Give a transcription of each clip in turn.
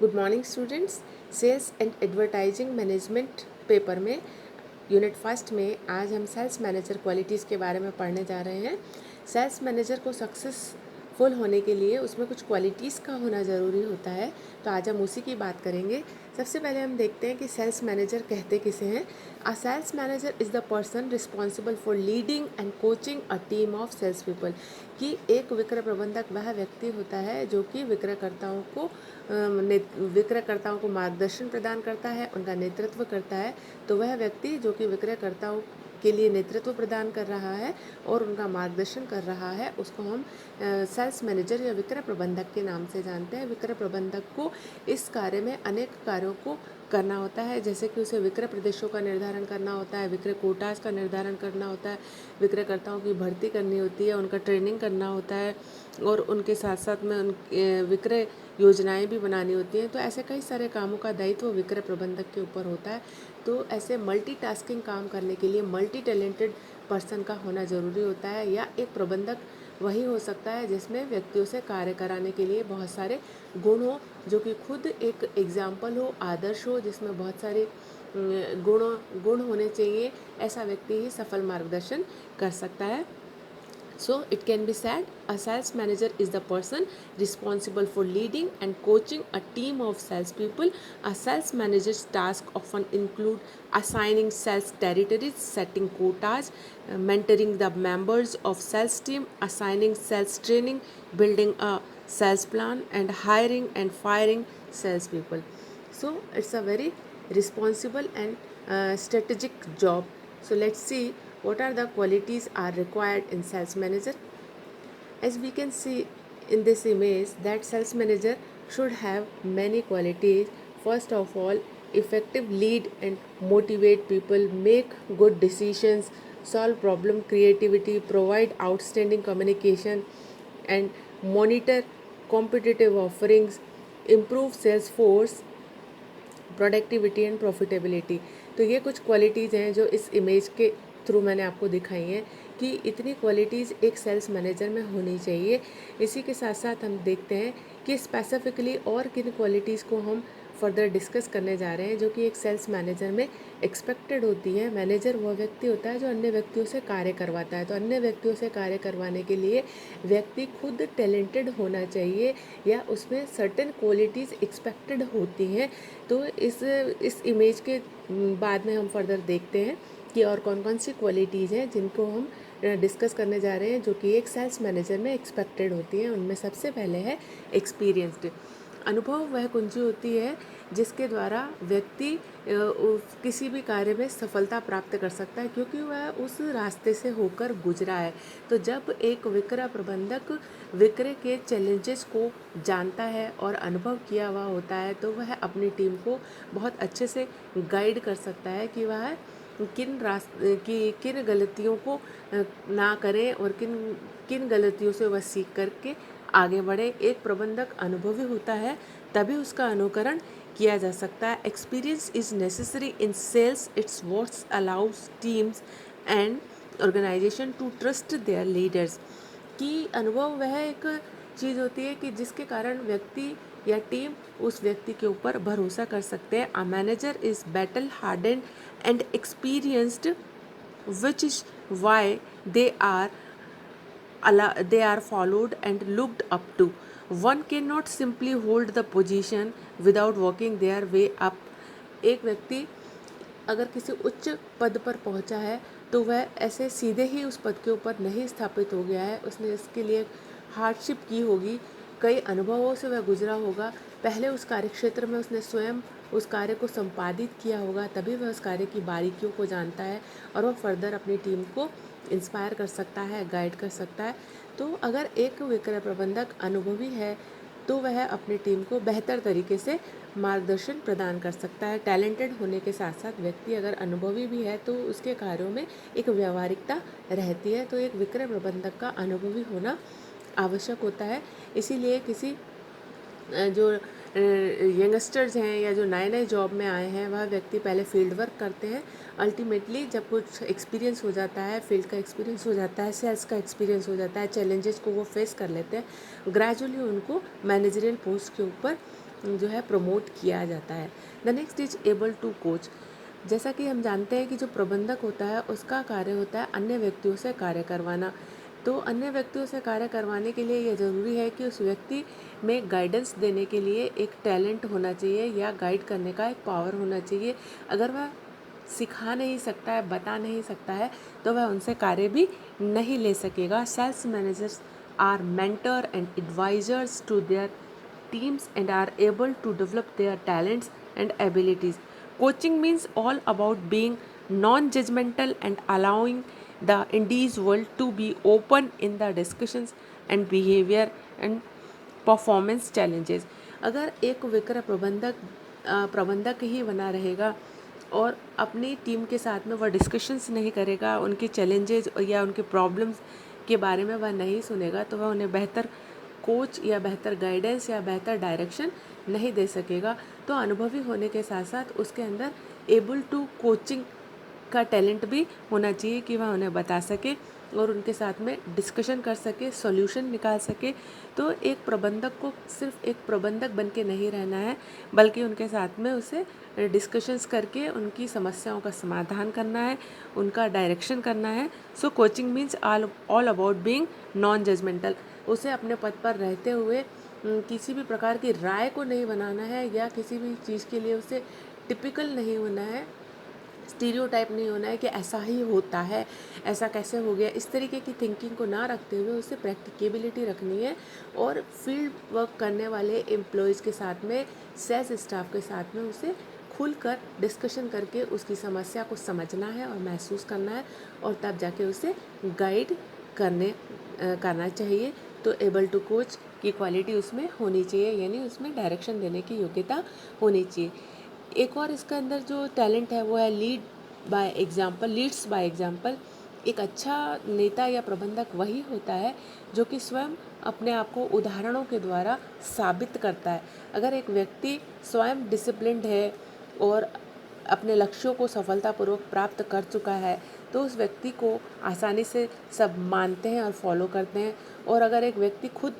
Good morning students. Sales and advertising management paper में unit first में आज हम सेल्स मैनेजर क्वालिटीज़ के बारे में पढ़ने जा रहे हैं। सेल्स मैनेजर को सक्सेसफुल होने के लिए उसमें कुछ क्वालिटीज़ का होना ज़रूरी होता है, तो आज हम उसी की बात करेंगे। सबसे पहले हम देखते हैं कि सेल्स मैनेजर कहते किसे हैं। A sales manager is the person responsible for leading and coaching a team of sales people. कि एक विक्रय प्रबंधक वह व्यक्ति होता है जो कि विक्रयकर्ताओं को मार्गदर्शन प्रदान करता है, उनका नेतृत्व करता है। तो वह व्यक्ति जो कि विक्रयकर्ताओं के लिए नेतृत्व प्रदान कर रहा है और उनका मार्गदर्शन कर रहा है, उसको हम सेल्स मैनेजर या विक्रय प्रबंधक के नाम से जानते हैं। विक्रय प्रबंधक को इस कार्य में अनेक कार्यों को करना होता है, जैसे कि उसे विक्रय प्रदेशों का निर्धारण करना होता है, विक्रय कोटास का निर्धारण करना होता है, विक्रयकर्ताओं की भर्ती करनी होती है, उनका ट्रेनिंग करना होता है और उनके साथ साथ में विक्रय योजनाएं भी बनानी होती हैं। तो ऐसे कई सारे कामों का दायित्व विक्रय प्रबंधक के ऊपर होता है। तो ऐसे मल्टीटास्किंग काम करने के लिए मल्टी टैलेंटेड पर्सन का होना ज़रूरी होता है, या एक प्रबंधक वही हो सकता है जिसमें व्यक्तियों से कार्य कराने के लिए बहुत सारे गुण हो, जो कि खुद एक एग्जाम्पल हो, आदर्श हो, जिसमें बहुत सारे गुण होने चाहिए। ऐसा व्यक्ति ही सफल मार्गदर्शन कर सकता है। So it can be said a sales manager is the person responsible for leading and coaching a team of salespeople. A sales manager's tasks often include assigning sales territories, setting quotas, mentoring the members of sales team, assigning sales training, building a sales plan, and hiring and firing salespeople. So it's a very responsible and strategic job. So let's see what are the qualities are required in sales manager. As we can see in this image that sales manager should have many qualities. First of all, effective lead and motivate people, make good decisions, solve problem creativity, provide outstanding communication, and monitor competitive offerings, improve sales force productivity and profitability. तो ये कुछ qualities हैं जो इस image के through मैंने आपको दिखाई हैं कि इतनी क्वालिटीज़ एक सेल्स मैनेजर में होनी चाहिए। इसी के साथ साथ हम देखते हैं कि स्पेसिफिकली और किन क्वालिटीज़ को हम फर्दर डिस्कस करने जा रहे हैं जो कि एक सेल्स मैनेजर में एक्सपेक्टेड होती है। मैनेजर वह व्यक्ति होता है जो अन्य व्यक्तियों से कार्य करवाता है, तो अन्य व्यक्तियों से कार्य करवाने के लिए व्यक्ति खुद टैलेंटेड होना चाहिए या उसमें सर्टेन क्वालिटीज़ एक्सपेक्टेड होती हैं। तो इस इमेज के बाद में हम फर्दर देखते हैं कि और कौन कौन सी क्वालिटीज़ हैं जिनको हम डिस्कस करने जा रहे हैं जो कि एक सेल्स मैनेजर में एक्सपेक्टेड होती हैं। उनमें सबसे पहले है एक्सपीरियंस्ड। अनुभव वह कुंजी होती है जिसके द्वारा व्यक्ति किसी भी कार्य में सफलता प्राप्त कर सकता है, क्योंकि वह उस रास्ते से होकर गुजरा है। तो जब एक विक्रय प्रबंधक विक्रय के चैलेंजेस को जानता है और अनुभव किया हुआ होता है, तो वह अपनी टीम को बहुत अच्छे से गाइड कर सकता है कि वह किन गलतियों को ना करें और किन किन गलतियों से वह सीख करके आगे बढ़े। एक प्रबंधक अनुभवी होता है तभी उसका अनुकरण किया जा सकता है। Experience is necessary in sales, it's what's allows teams and organisation to trust their leaders. कि अनुभव वह एक चीज़ होती है कि जिसके कारण व्यक्ति या टीम उस व्यक्ति के ऊपर भरोसा कर सकते हैं। A manager is battle hardened and experienced, which is why they are followed and looked up to. One cannot simply hold the position without working their way up. एक व्यक्ति अगर किसी उच्च पद पर पहुंचा है तो वह ऐसे सीधे ही उस पद के ऊपर नहीं स्थापित हो गया है, उसने इसके लिए हार्डशिप की होगी, कई अनुभवों से वह गुजरा होगा। पहले उस कार्यक्षेत्र में उसने स्वयं उस कार्य को संपादित किया होगा, तभी वह उस कार्य की बारीकियों को जानता है और वह फर्दर अपनी टीम को इंस्पायर कर सकता है, गाइड कर सकता है। तो अगर एक विक्रय प्रबंधक अनुभवी है तो वह अपनी टीम को बेहतर तरीके से मार्गदर्शन प्रदान कर सकता है। टैलेंटेड होने के साथ साथ व्यक्ति अगर अनुभवी भी है तो उसके कार्यों में एक व्यावहारिकता रहती है। तो एक विक्रय प्रबंधक का अनुभवी होना आवश्यक होता है। इसीलिए किसी जो यंगस्टर्स हैं या जो नए नए जॉब में आए हैं वह व्यक्ति पहले फील्ड वर्क करते हैं। अल्टीमेटली जब कुछ एक्सपीरियंस हो जाता है, फील्ड का एक्सपीरियंस हो जाता है, सेल्स का एक्सपीरियंस हो जाता है, चैलेंजेस को वो फेस कर लेते हैं, ग्रेजुअली उनको मैनेजरियल पोस्ट के ऊपर जो है प्रमोट किया जाता है। The next is able to coach. जैसा कि हम जानते हैं कि जो प्रबंधक होता है उसका कार्य होता है अन्य व्यक्तियों से कार्य करवाना। तो अन्य व्यक्तियों से कार्य करवाने के लिए यह ज़रूरी है कि उस व्यक्ति में गाइडेंस देने के लिए एक टैलेंट होना चाहिए या गाइड करने का एक पावर होना चाहिए। अगर वह सिखा नहीं सकता है, बता नहीं सकता है, तो वह उनसे कार्य भी नहीं ले सकेगा। Sales managers are mentor and advisers to their teams and are able to develop their talents and abilities. Coaching means all about being non-judgmental and allowing the individual to be open in the discussions and behavior and performance challenges. अगर एक विक्रय प्रबंधक ही बना रहेगा और अपनी team के साथ में वह डिस्कशंस नहीं करेगा, उनके चैलेंजेस या उनके प्रॉब्लम्स के बारे में वह नहीं सुनेगा, तो वह उन्हें बेहतर कोच या बेहतर गाइडेंस या बेहतर डायरेक्शन नहीं दे सकेगा। तो अनुभवी होने के साथ साथ उसके अंदर एबल टू कोचिंग का टैलेंट भी होना चाहिए कि वह उन्हें बता सके और उनके साथ में डिस्कशन कर सके, सॉल्यूशन निकाल सके। तो एक प्रबंधक को सिर्फ एक प्रबंधक बन के नहीं रहना है, बल्कि उनके साथ में उसे डिस्कशंस करके उनकी समस्याओं का समाधान करना है, उनका डायरेक्शन करना है। So coaching means all about being non judgemental. उसे अपने पद पर रहते हुए किसी भी प्रकार की राय को नहीं बनाना है या किसी भी चीज़ के लिए उसे टिपिकल नहीं होना है, स्टीरियोटाइप नहीं होना है कि ऐसा ही होता है, ऐसा कैसे हो गया, इस तरीके की थिंकिंग को ना रखते हुए उसे प्रैक्टिकेबिलिटी रखनी है और फील्ड वर्क करने वाले एम्प्लॉयज़ के साथ में, सेल्स स्टाफ के साथ में उसे खुलकर डिस्कशन करके उसकी समस्या को समझना है और महसूस करना है और तब जाके उसे गाइड करना चाहिए। तो एबल टू कोच की क्वालिटी उसमें होनी चाहिए, यानी उसमें डायरेक्शन देने की योग्यता होनी चाहिए। एक और इसके अंदर जो टैलेंट है वो है लीड्स बाय एग्जाम्पल। एक अच्छा नेता या प्रबंधक वही होता है जो कि स्वयं अपने आप को उदाहरणों के द्वारा साबित करता है। अगर एक व्यक्ति स्वयं डिसिप्लिन्ड है और अपने लक्ष्यों को सफलतापूर्वक प्राप्त कर चुका है, तो उस व्यक्ति को आसानी से सब मानते हैं और फॉलो करते हैं। और अगर एक व्यक्ति खुद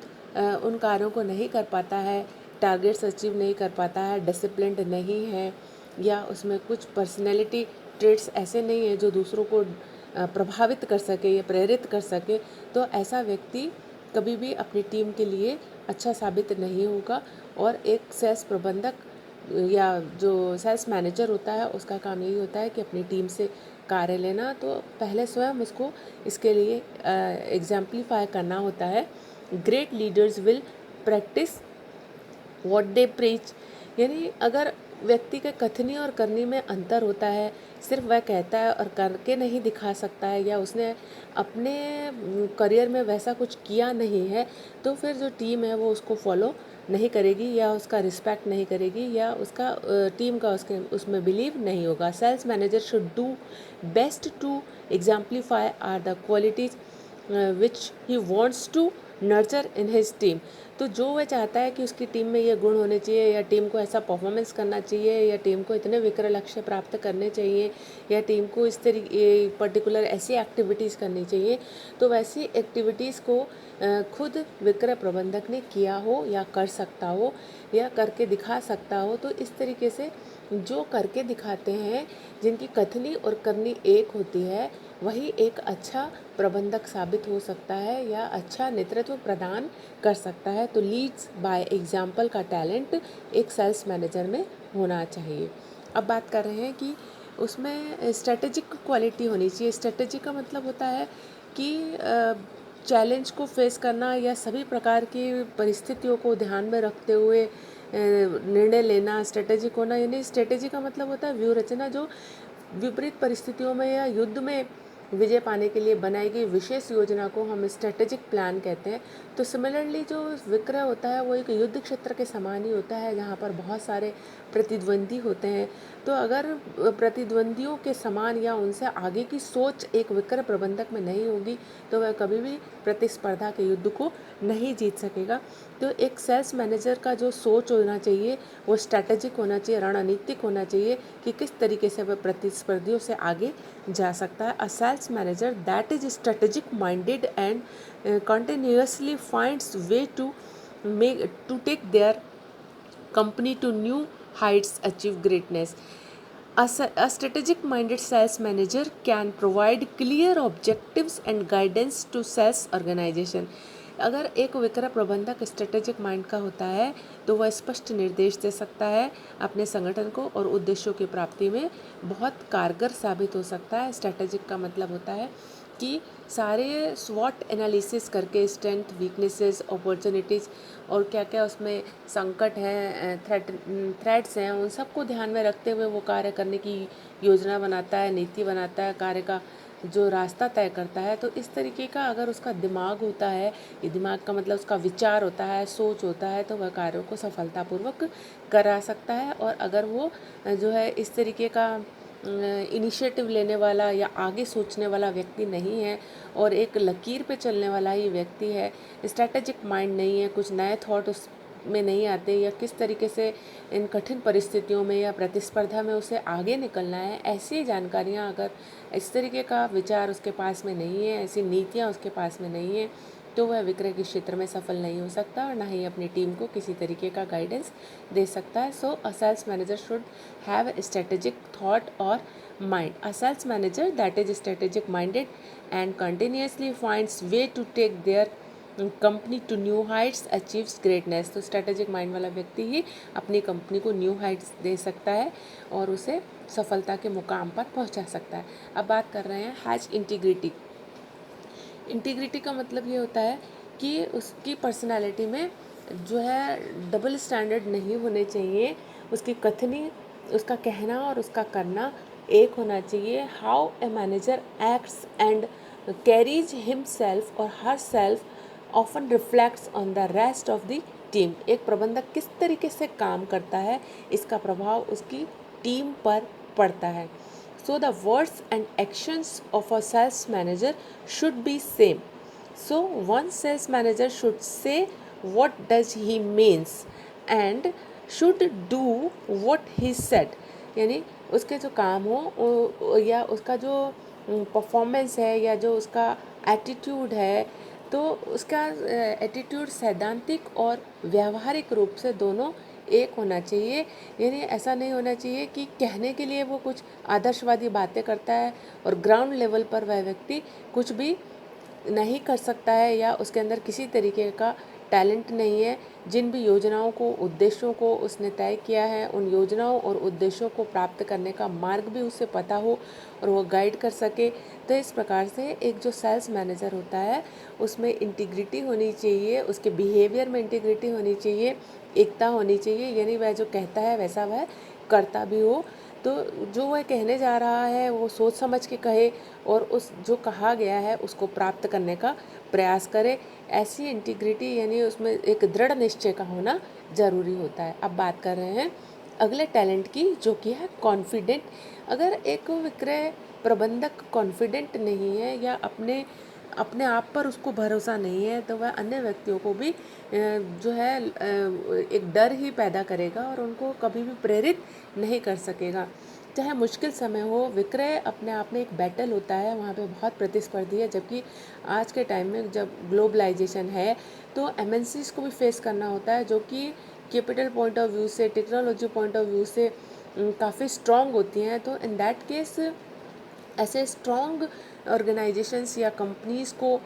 उन कार्यों को नहीं कर पाता है, टारगेट्स अचीव नहीं कर पाता है, डिसिप्लिन्ड नहीं है या उसमें कुछ पर्सनैलिटी ट्रेट्स ऐसे नहीं है जो दूसरों को प्रभावित कर सके या प्रेरित कर सके, तो ऐसा व्यक्ति कभी भी अपनी टीम के लिए अच्छा साबित नहीं होगा। और एक सेल्स प्रबंधक या जो सेल्स मैनेजर होता है उसका काम यही होता है कि अपनी टीम से कार्य लेना, तो पहले स्वयं उसको इसके लिए एग्जाम्पलीफाई करना होता है। Great leaders will practice what they preach. यानी अगर व्यक्ति के कथनी और करनी में अंतर होता है, सिर्फ वह कहता है और करके नहीं दिखा सकता है या उसने अपने करियर में वैसा कुछ किया नहीं है, तो फिर जो टीम है वो उसको फॉलो नहीं करेगी या उसका रिस्पेक्ट नहीं करेगी या उसका टीम का उसमें बिलीव नहीं होगा। Sales manager should do best to exemplify are the qualities which he wants to nurture in his team. तो जो वह चाहता है कि उसकी टीम में ये गुण होने चाहिए या टीम को ऐसा परफॉर्मेंस करना चाहिए या टीम को इतने विक्रय लक्ष्य प्राप्त करने चाहिए या टीम को इस तरीके पर्टिकुलर ऐसी एक्टिविटीज़ करनी चाहिए, तो वैसी एक्टिविटीज़ को खुद विक्रय प्रबंधक ने किया हो या कर सकता हो या करके दिखा सकता हो। तो इस तरीके से जो करके दिखाते हैं, जिनकी कथनी और करनी एक होती है, वही एक अच्छा प्रबंधक साबित हो सकता है या अच्छा नेतृत्व प्रदान कर सकता है। तो लीड्स बाय एग्जाम्पल का टैलेंट एक सेल्स मैनेजर में होना चाहिए। अब बात कर रहे हैं कि उसमें स्ट्रेटेजिक क्वालिटी होनी चाहिए। स्ट्रेटेजी का मतलब होता है कि चैलेंज को फेस करना या सभी प्रकार की परिस्थितियों को ध्यान में रखते हुए निर्णय लेना स्ट्रेटेजिक होना। यानी स्ट्रेटेजी का मतलब होता है व्यूह रचना, जो विपरीत परिस्थितियों में या युद्ध में विजय पाने के लिए बनाई गई विशेष योजना को हम स्ट्रेटेजिक प्लान कहते हैं। तो सिमिलरली जो विक्रय होता है वो एक युद्ध क्षेत्र के समान ही होता है, जहाँ पर बहुत सारे प्रतिद्वंदी होते हैं। तो अगर प्रतिद्वंदियों के समान या उनसे आगे की सोच एक विक्रय प्रबंधक में नहीं होगी, तो वह कभी भी प्रतिस्पर्धा के युद्ध को नहीं जीत सकेगा। तो एक सेल्स मैनेजर का जो सोच होना चाहिए वो स्ट्रैटेजिक होना चाहिए, रणनीतिक होना चाहिए कि किस तरीके से वह प्रतिस्पर्धियों से आगे जा सकता है। A sales manager that is strategic minded and continuously finds way to take their company to new heights, achieve greatness. A strategic minded sales manager can provide clear objectives and guidance to sales organization. अगर एक विक्रय प्रबंधक strategic mind का होता है तो वह स्पष्ट निर्देश दे सकता है अपने संगठन को और उद्देश्यों की प्राप्ति में बहुत कारगर साबित हो सकता है। स्ट्रेटेजिक का मतलब होता है कि सारे स्वॉट एनालिसिस करके स्ट्रेंथ, वीकनेसेस, अपॉर्चुनिटीज़ और क्या क्या उसमें संकट है, थ्रेट्स हैं, उन सबको ध्यान में रखते हुए वो कार्य करने की योजना बनाता है, नीति बनाता है, कार्य का जो रास्ता तय करता है। तो इस तरीके का अगर उसका दिमाग होता है, ये दिमाग का मतलब उसका विचार होता है, सोच होता है, तो वह कार्यों को सफलतापूर्वक करा सकता है। और अगर वो जो है इस तरीके का इनिशिएटिव लेने वाला या आगे सोचने वाला व्यक्ति नहीं है और एक लकीर पे चलने वाला ही व्यक्ति है, स्ट्रैटेजिक माइंड नहीं है, कुछ नए थॉट उस में नहीं आते या किस तरीके से इन कठिन परिस्थितियों में या प्रतिस्पर्धा में उसे आगे निकलना है, ऐसी जानकारियाँ अगर इस तरीके का विचार उसके पास में नहीं है, ऐसी नीतियाँ उसके पास में नहीं है, तो वह विक्रय के क्षेत्र में सफल नहीं हो सकता और ना ही अपनी टीम को किसी तरीके का गाइडेंस दे सकता है। So a sales manager should have a strategic thought or mind. A sales manager that is strategic minded and continuously finds way to take their company to new heights achieves greatness. तो strategic mind वाला व्यक्ति ही अपनी company को new Heights दे सकता है और उसे सफलता के मुकाम पर पहुंचा सकता है। अब बात कर रहे हैं हैज इंटीग्रिटी। इंटीग्रिटी का मतलब ये होता है कि उसकी पर्सनालिटी में जो है डबल स्टैंडर्ड नहीं होने चाहिए, उसकी कथनी, उसका कहना और उसका करना एक होना चाहिए। How a manager acts and carries himself और herself often reflects on the rest of the team. एक प्रबंधक किस तरीके से काम करता है, इसका प्रभाव उसकी टीम पर पड़ता है। So the words and actions of a sales manager should be same. So one sales manager should say what does he means and should do what he said. यानी उसके जो काम हो या उसका जो परफॉर्मेंस है या जो उसका एटीट्यूड है, तो उसका एटीट्यूड सैद्धांतिक और व्यावहारिक रूप से दोनों एक होना चाहिए। यानी ऐसा नहीं होना चाहिए कि कहने के लिए वो कुछ आदर्शवादी बातें करता है और ग्राउंड लेवल पर वह व्यक्ति कुछ भी नहीं कर सकता है या उसके अंदर किसी तरीके का टैलेंट नहीं है। जिन भी योजनाओं को, उद्देश्यों को उसने तय किया है, उन योजनाओं और उद्देश्यों को प्राप्त करने का मार्ग भी उसे पता हो और वो गाइड कर सके। तो इस प्रकार से एक जो सेल्स मैनेजर होता है उसमें इंटीग्रिटी होनी चाहिए, उसके बिहेवियर में इंटीग्रिटी होनी चाहिए, एकता होनी चाहिए। यानी वह जो कहता है वैसा वह करता भी हो। तो जो वह कहने जा रहा है वो सोच समझ के कहे और उस जो कहा गया है उसको प्राप्त करने का प्रयास करे। ऐसी इंटीग्रिटी यानी उसमें एक दृढ़ निश्चय का होना ज़रूरी होता है। अब बात कर रहे हैं अगले टैलेंट की, जो कि है कॉन्फिडेंट। अगर एक विक्रय प्रबंधक कॉन्फिडेंट नहीं है या अपने अपने आप पर उसको भरोसा नहीं है, तो वह अन्य व्यक्तियों को भी जो है एक डर ही पैदा करेगा और उनको कभी भी प्रेरित नहीं कर सकेगा। चाहे मुश्किल समय हो, विक्रय अपने आप में एक बैटल होता है, वहाँ पे बहुत प्रतिस्पर्धी है। जबकि आज के टाइम में जब ग्लोबलाइजेशन है तो एमएनसीज को भी फेस करना होता है, जो कि कैपिटल पॉइंट ऑफ व्यू से, टेक्नोलॉजी पॉइंट ऑफ व्यू से काफ़ी स्ट्रॉन्ग होती हैं। तो इन दैट केस ऐसे स्ट्रॉन्ग ऑर्गेनाइजेशंस या कंपनीज़ को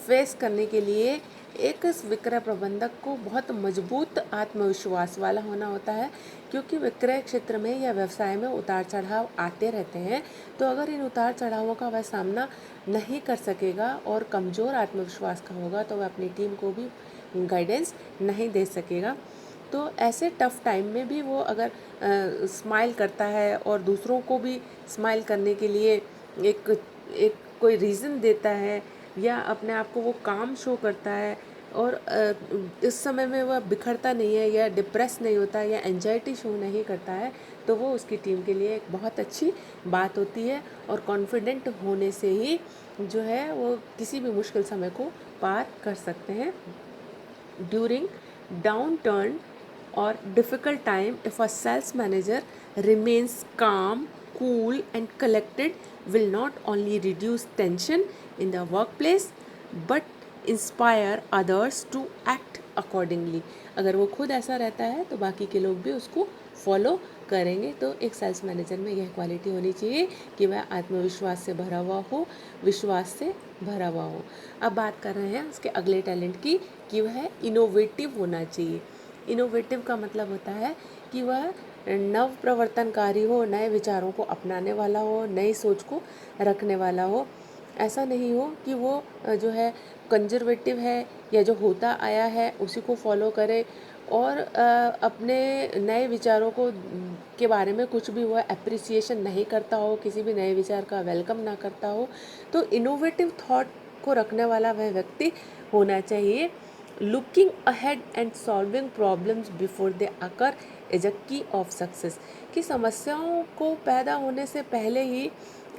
फेस करने के लिए एक विक्रय प्रबंधक को बहुत मजबूत आत्मविश्वास वाला होना होता है, क्योंकि विक्रय क्षेत्र में या व्यवसाय में उतार चढ़ाव आते रहते हैं। तो अगर इन उतार चढ़ावों का वह सामना नहीं कर सकेगा और कमज़ोर आत्मविश्वास का होगा तो वह अपनी टीम को भी गाइडेंस नहीं दे सकेगा। तो ऐसे टफ़ टाइम में भी वो अगर स्माइल करता है और दूसरों को भी स्माइल करने के लिए एक एक कोई रीज़न देता है या अपने आप को वो काम शो करता है और इस समय में वह बिखरता नहीं है या डिप्रेस नहीं होता या एंजाइटी शो नहीं करता है, तो वो उसकी टीम के लिए एक बहुत अच्छी बात होती है। और कॉन्फिडेंट होने से ही जो है वो किसी भी मुश्किल समय को पार कर सकते हैं। During down turn or difficult time, if a sales manager remains calm, cool and collected, will not only reduce tension in the workplace but inspire others to act accordingly. अगर वो खुद ऐसा रहता है तो बाकी के लोग भी उसको फॉलो करेंगे। तो एक सेल्स मैनेजर में यह क्वालिटी होनी चाहिए कि वह आत्मविश्वास से भरा हुआ हो, विश्वास से भरा हुआ हो। अब बात कर रहे हैं उसके अगले टैलेंट की कि वह इनोवेटिव होना चाहिए। इनोवेटिव का मतलब होता है कि वह नव प्रवर्तनकारी हो, नए विचारों को अपनाने वाला हो, नई सोच को रखने वाला हो। ऐसा नहीं हो कि वो जो है कंजर्वेटिव है या जो होता आया है उसी को फॉलो करे और अपने नए विचारों को के बारे में कुछ भी वह एप्रिसिएशन नहीं करता हो, किसी भी नए विचार का वेलकम ना करता हो। तो इनोवेटिव थॉट को रखने वाला वह व्यक्ति होना चाहिए। Looking ahead and solving problems before they occur is a की ऑफ सक्सेस। कि समस्याओं को पैदा होने से पहले ही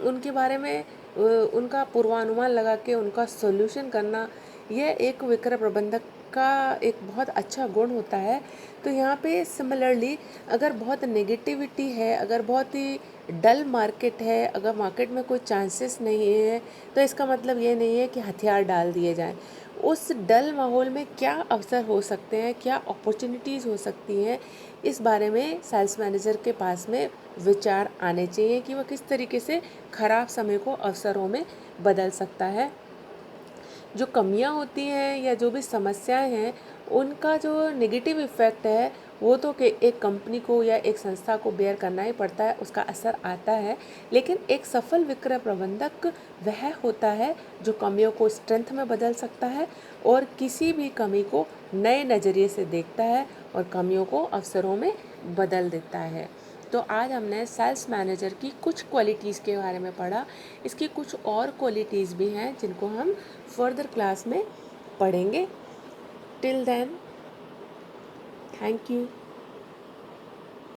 उनके बारे में उनका पूर्वानुमान लगा के उनका सॉल्यूशन करना, यह एक विक्रय प्रबंधक का एक बहुत अच्छा गुण होता है। तो यहाँ पे सिमिलरली अगर बहुत नेगेटिविटी है, अगर बहुत ही डल मार्केट है, अगर मार्केट में कोई चांसेस नहीं है, तो इसका मतलब ये नहीं है कि हथियार डाल दिए जाएं। उस डल माहौल में क्या अवसर हो सकते हैं, क्या अपॉर्चुनिटीज़ हो सकती हैं, इस बारे में सेल्स मैनेजर के पास में विचार आने चाहिए कि वह किस तरीके से खराब समय को अवसरों में बदल सकता है। जो कमियां होती हैं या जो भी समस्याएं हैं, उनका जो नेगेटिव इफ़ेक्ट है वो तो कि एक कंपनी को या एक संस्था को बेयर करना ही पड़ता है, उसका असर आता है। लेकिन एक सफल विक्रय प्रबंधक वह होता है जो कमियों को स्ट्रेंथ में बदल सकता है और किसी भी कमी को नए नज़रिए से देखता है और कमियों को अवसरों में बदल देता है। तो आज हमने सेल्स मैनेजर की कुछ क्वालिटीज़ के बारे में पढ़ा। इसकी कुछ और क्वालिटीज़ भी हैं जिनको हम फर्दर क्लास में पढ़ेंगे। Till then, thank you.